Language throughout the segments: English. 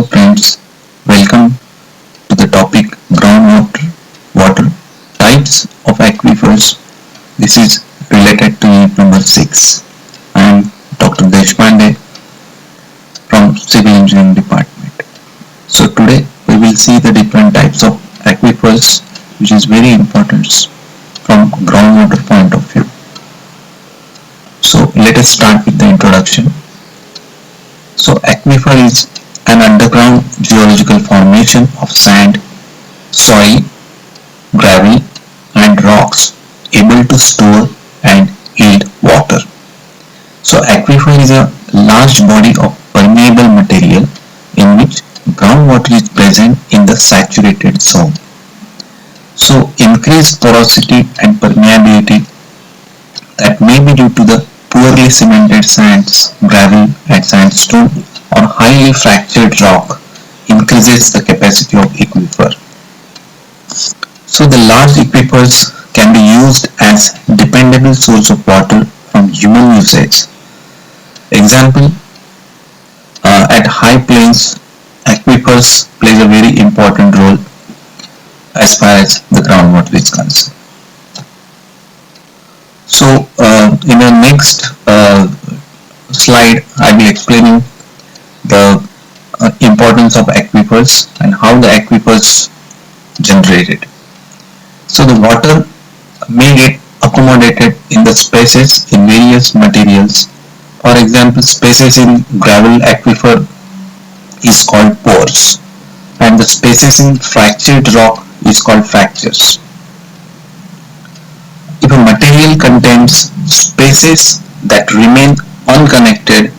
friends, welcome to the topic groundwater water types of aquifers. This is related to unit number 6. I am Dr. Deshpande from Civil Engineering Department. So today we will see the different types of aquifers, which is very important from groundwater point of view. So let us start with the introduction. So aquifer is an underground geological formation of sand, soil, gravel and rocks able to store and yield water. So aquifer is a large body of permeable material in which groundwater is present in the saturated zone. So increased porosity and permeability that may be due to the poorly cemented sands, gravel and sandstone or highly fractured rock increases the capacity of aquifer. So the large aquifers can be used as dependable source of water from human usage. Example, at high plains, aquifers plays a very important role as far as the groundwater is concerned. So in the next slide, I will explaining the importance of aquifers and how the aquifers generated. So the water may get accommodated in the spaces in various materials. For example, spaces in gravel aquifer is called pores and the spaces in fractured rock is called fractures. If a material contains spaces that remain unconnected,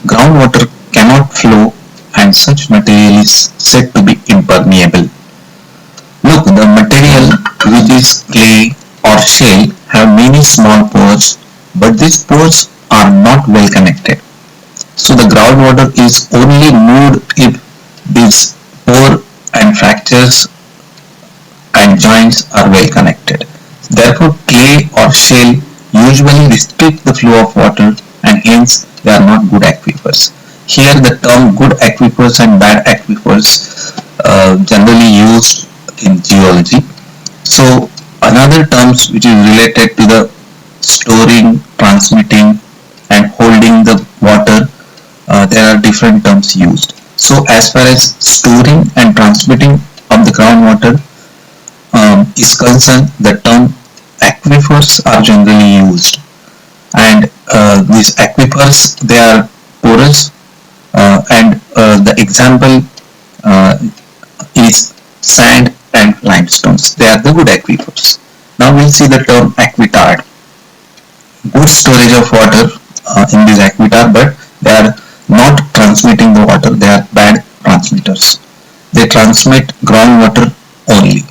groundwater cannot flow and such material is said to be impermeable. Look, the material which is clay or shale have many small pores, but these pores are not well connected. So the groundwater is only moved if these pore and fractures and joints are well connected. Therefore, clay or shale usually restrict the flow of water and hence they are not good aquifers. Here the term good aquifers and bad aquifers generally used in geology. So another terms which is related to the storing, transmitting and holding the water, there are different terms used. So as far as storing and transmitting of the groundwater is concerned, the term aquifers are generally used, and these aquifers, they are porous and the example is sand and limestones. They are the good aquifers. Now we'll see the term aquitard. Good storage of water in this aquitard, but they are not transmitting the water. They are bad transmitters. They transmit groundwater only.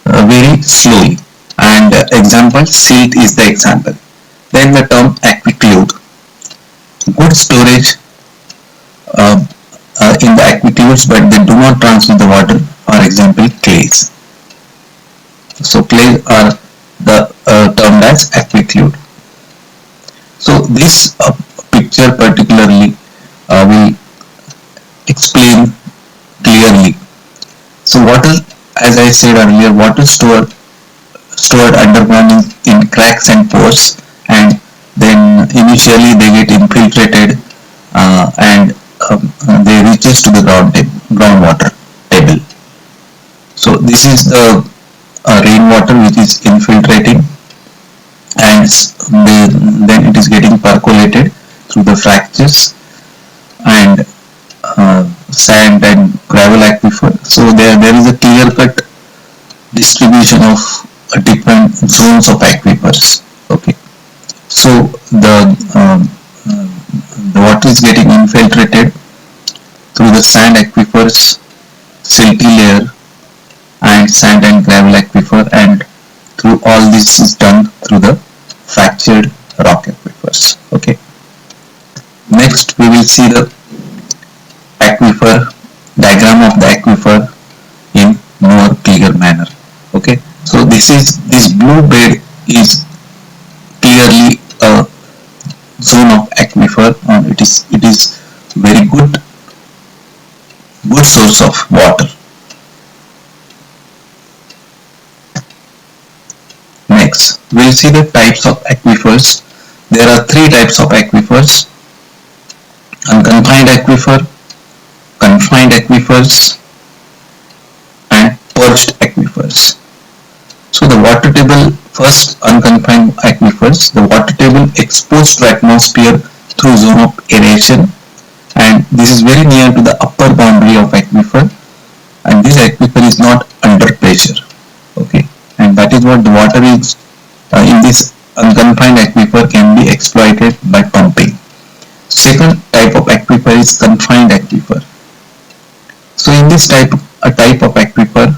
Very slowly, and example silt is the example. Then the term aquiclude, good storage in the aquicludes, but they do not transmit the water. For example, clays. So clays are the termed as aquiclude. So this picture particularly will explain clearly. So water, as I said earlier, water stored underground in cracks and pores, and then initially they get infiltrated and they reaches to the groundwater table. So this is the rainwater which is infiltrating, and then it is getting percolated through the fractures and sand and gravel aquifer. So there is a clear-cut distribution of different zones of aquifers. Okay, so the water is getting infiltrated through the sand aquifers, silty layer, and sand and gravel aquifer, and through all this is done through the fractured rock aquifers. Okay. Next, we will see the aquifer diagram of the aquifer in more clear manner. Okay, so this blue bed is clearly a zone of aquifer it is very good source of water. Next, we'll see the types of aquifers. There are three types of aquifers: unconfined aquifer, confined aquifers, and perched aquifers. So the water table, first unconfined aquifers, the water table exposed to atmosphere through zone of aeration, and this is very near to the upper boundary of aquifer, and this aquifer is not under pressure. Okay, and that is what the water is in this unconfined aquifer can be exploited by pumping. Second type of aquifer is confined aquifer. So in this type of aquifer,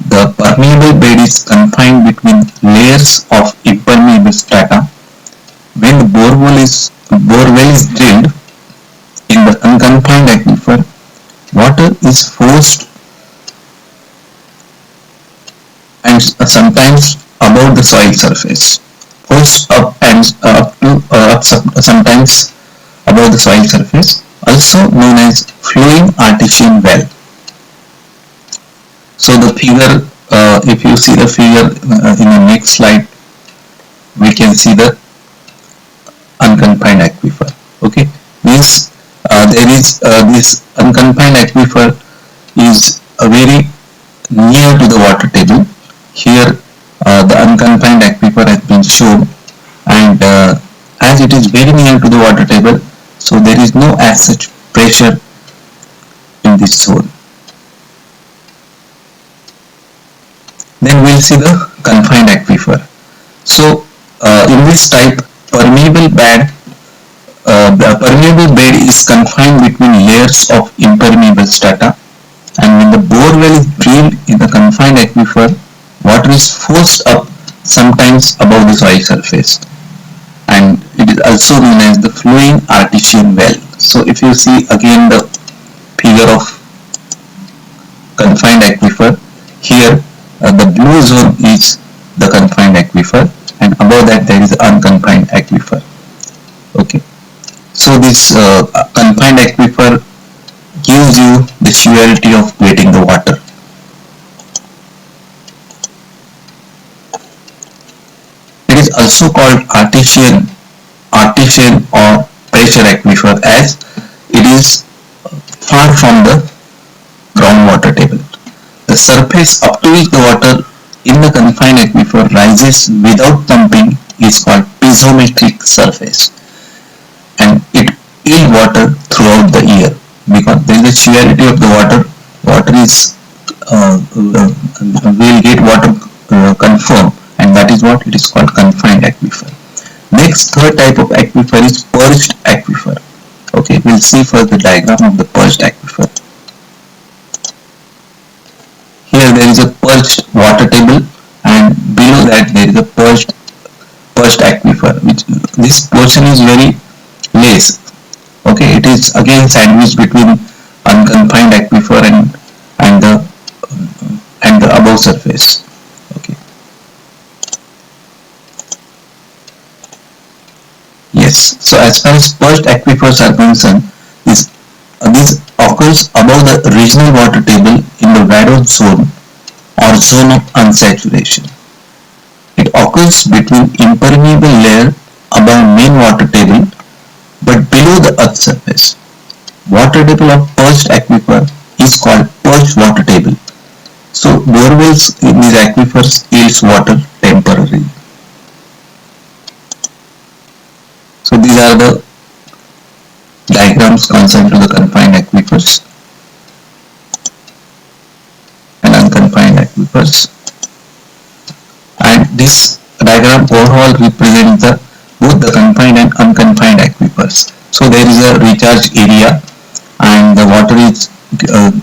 the permeable bed is confined between layers of impermeable strata. When the borewell is drilled in the unconfined aquifer, water is forced and sometimes above the soil surface, forced up and sometimes above the soil surface, also known as flowing artesian well. So the figure, if you see the figure in the next slide, we can see the unconfined aquifer. Okay, means there is this unconfined aquifer is very near to the water table. Here the unconfined aquifer has been shown, and as it is very near to the water table, so there is no as such pressure in this zone. Then we'll see the confined aquifer. So in this type, the permeable bed is confined between layers of impermeable strata, and when the borewell is drilled in the confined aquifer, water is forced up sometimes above the soil surface, and it is also known as the flowing artesian well. So if you see again the figure of confined aquifer, here the blue zone is the confined aquifer, and above that there is unconfined aquifer. Okay, so this confined aquifer gives you the surety of getting the water. It is also called Artesian or pressure aquifer, as it is far from the groundwater table. The surface up to which the water in the confined aquifer rises without pumping is called piezometric surface, and it yields water throughout the year because there is a surety of the water. Water is will get water confirmed, and that is what it is called confined aquifer. Next, third type of aquifer is perched aquifer. Okay, we'll see first the diagram of the perched aquifer. Here there is a perched water table, and below that there is a perched aquifer, which this portion is very less. Okay, it is again sandwiched between unconfined aquifer and the above surface. Okay. Yes. So as far as perched aquifers are concerned, this occurs above the regional water table in the Vadose zone or zone of unsaturation. It occurs between impermeable layer above main water table but below the earth surface. Water table of perched aquifer is called perched water table. So borewells in these aquifers yields water temporarily. So these are the diagrams concerned to the confined aquifers and unconfined aquifers, and this diagram overall represents both the confined and unconfined aquifers. So there is a recharge area, and the water is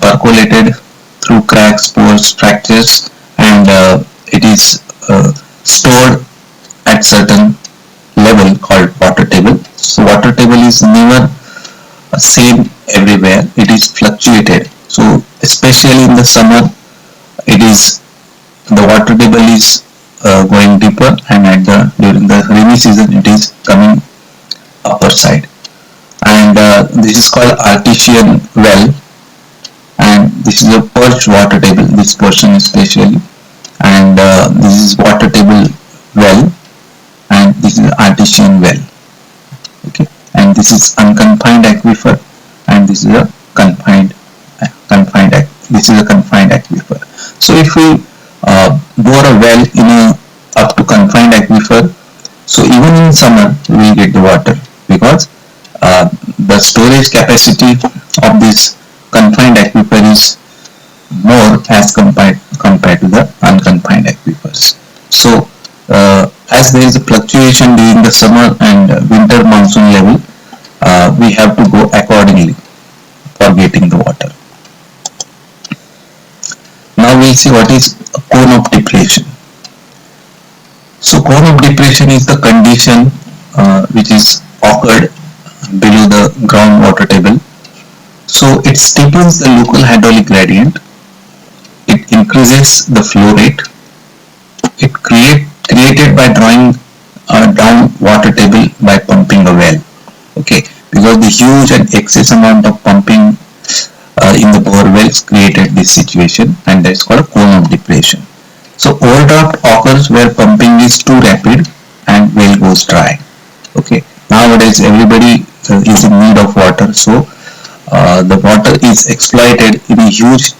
percolated through cracks, pores, fractures, and it is stored at certain level called water table. So water table is never same everywhere, it is fluctuated. So especially in the summer, it is the water table is going deeper, and during the rainy season it is coming upper side. And and this is called Artesian well, and this is a perched water table, this portion especially, and this is water table well, and this is Artesian well. Okay, and this is unconfined aquifer, and this is a confined aquifer. So if we bore a well in a up to confined aquifer, so even in summer we get the water, because the storage capacity of this confined aquifer is more as compared to the unconfined aquifers. So as there is a fluctuation during the summer and winter monsoon level, we have to go accordingly for getting the water. Now we'll see what is a cone of depletion. So cone of depletion is the condition which is occurred below the groundwater table. So it steepens the local hydraulic gradient, it increases the flow rate, it created by drawing down water table by pumping a well. Okay, because the huge and excess amount of pumping in the bore wells created this situation, and that's called a cone of depletion. So overdraft occurs where pumping is too rapid and well goes dry. Okay, nowadays everybody is in need of water, so the water is exploited in a huge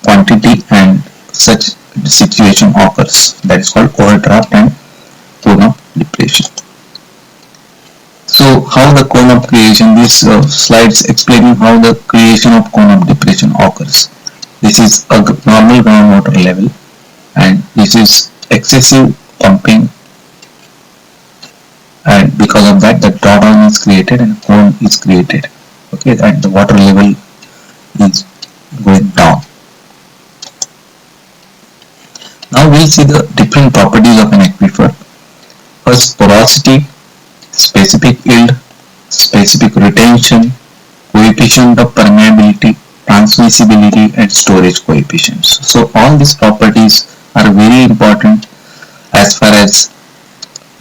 quantity and such situation occurs. That is called overdraft and cone of depletion. So how the cone of creation, this slides explaining how the creation of cone of depletion occurs. This is a normal groundwater level, and this is excessive pumping, and because of that the drawdown is created and cone is created. Okay, and the water level is going down. Now we'll see the different properties of an aquifer. First, porosity, specific yield, specific retention, coefficient of permeability, transmissibility, and storage coefficients. So all these properties are very important as far as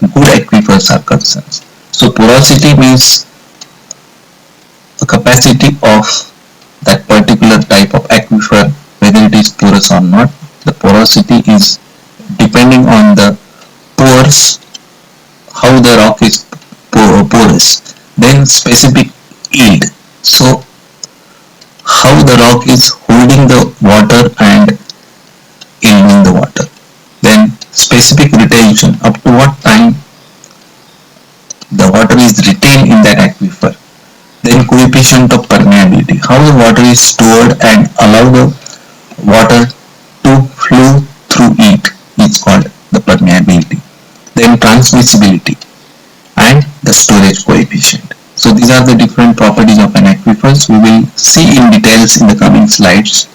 good aquifers are concerned. So porosity means the capacity of that particular type of aquifer, whether it is porous or not. The porosity is depending on the pores, how the rock is porous. Then specific yield, so how the rock is holding the water and yielding the water. Then specific retention, up to what time the water is retained in that aquifer. Then coefficient of permeability, how the water is stored and allow the water to flow through it is called the permeability. Then transmissibility and the storage coefficient. So these are the different properties of an aquifers. We will see in details in the coming slides,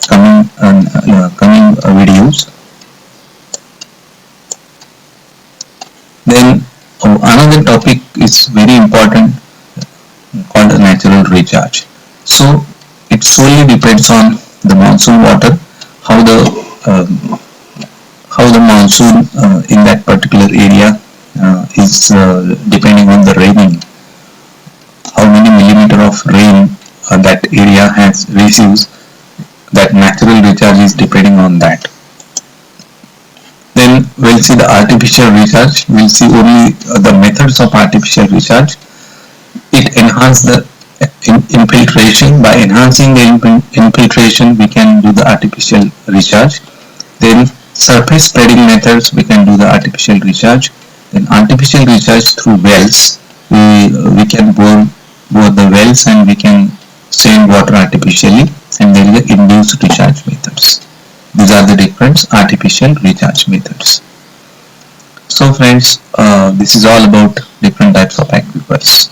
coming videos. Then another topic is very important, called the natural recharge. So it solely depends on the monsoon water, how the monsoon in that particular area is depending on the raining, how many millimeter of rain that area has receives. That natural recharge is depending on that. Then we'll see the artificial recharge. We'll see only the methods of artificial recharge. It enhances the infiltration. By enhancing the infiltration, we can do the artificial recharge. Then surface spreading methods, we can do the artificial recharge. Then artificial recharge through wells, we can bore the wells and we can send water artificially, and there is the induced recharge methods. These are the different artificial recharge methods. So friends, this is all about different types of aquifers.